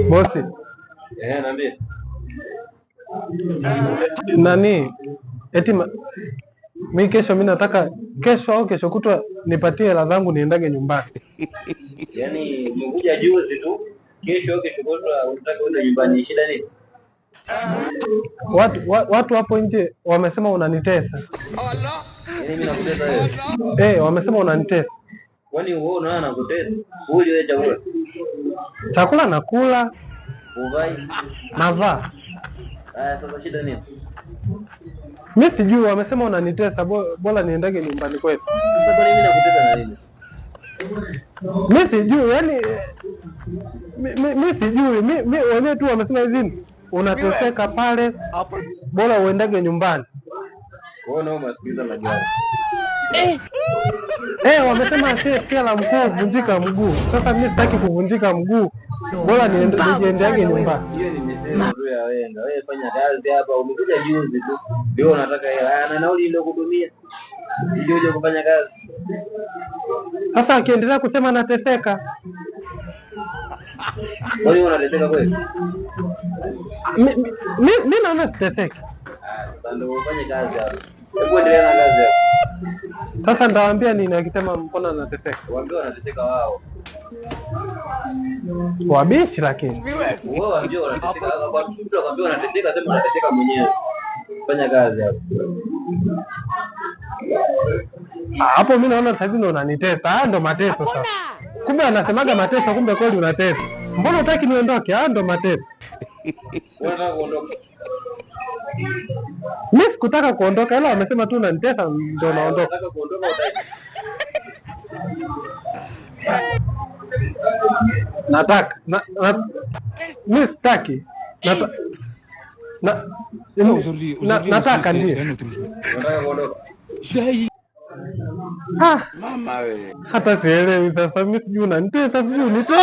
Bosi. Niambie. Nani? Eti mimi kesho nataka kesho au kesho kutwa nipatie hela zangu niendage nyumbani. Yaani umekuja juzi tu, kesho au kesho kutwa unataka uende nyumbani, shida nini? Watu hapo nje wamesema unanitesa. Yaani mimi nakutesa wewe? Wamesema unanitesa. Kwani wewe unaona nakutesa? Uje wewe chakula. Chakula nakula. Uvai? Navaa. Sasa shida nini? Mimi sijui, wamesema unanitesa, bora niendage nyumbani kwetu. Sasa kwa nini mimi nakutesa na nini? Mimi sijui, yani mimi sijui, mimi wenyewe tu wamesema hivi unateseka pale, bora uendage nyumbani. Wewe nao masikiliza majani. Wamesema sikia la mkuu vunjika mguu. Sasa mimi sitaki kuvunjika mguu, bora niendeage nyumbani. Hiyo nimesema tu ya wenga. Wewe fanya kazi hapa, umekuja juzi tu. Ndio unataka hela. Na nauli ndio kudumia. Ndio uje kufanya kazi. Sasa akiendelea kusema nateseka. Wewe unateseka kweli? Mimi naona siteseki. Sasa ndio ufanye kazi hapa. Hebu endelea na kazi hapa. Sasa ndawaambia nini akisema mbona nateseka? Waambie wanateseka wao. Wabishi lakini. Wewe waambie wanateseka, kwa mtu akwambia wanateseka, sema unateseka mwenyewe. Fanya kazi hapa. Hapo mimi naona sasa hivi ndo unanitesa. Ndo mateso sasa. Kumbe anasemaga mateso, kumbe kweli unatesa. Mbona hutaki niondoke? Ndo mateso. Unataka kuondoka? Mimi sikutaka kuondoka, ila wamesema tu unanitesa ndo naondoka. Unataka kuondoka utaki? Nataka. Mimi sitaki. Nataka ndio. Unataka kuondoka? Mama wewe. Hata sielewi sasa, mimi sijui unanitesa, sijui unitesi.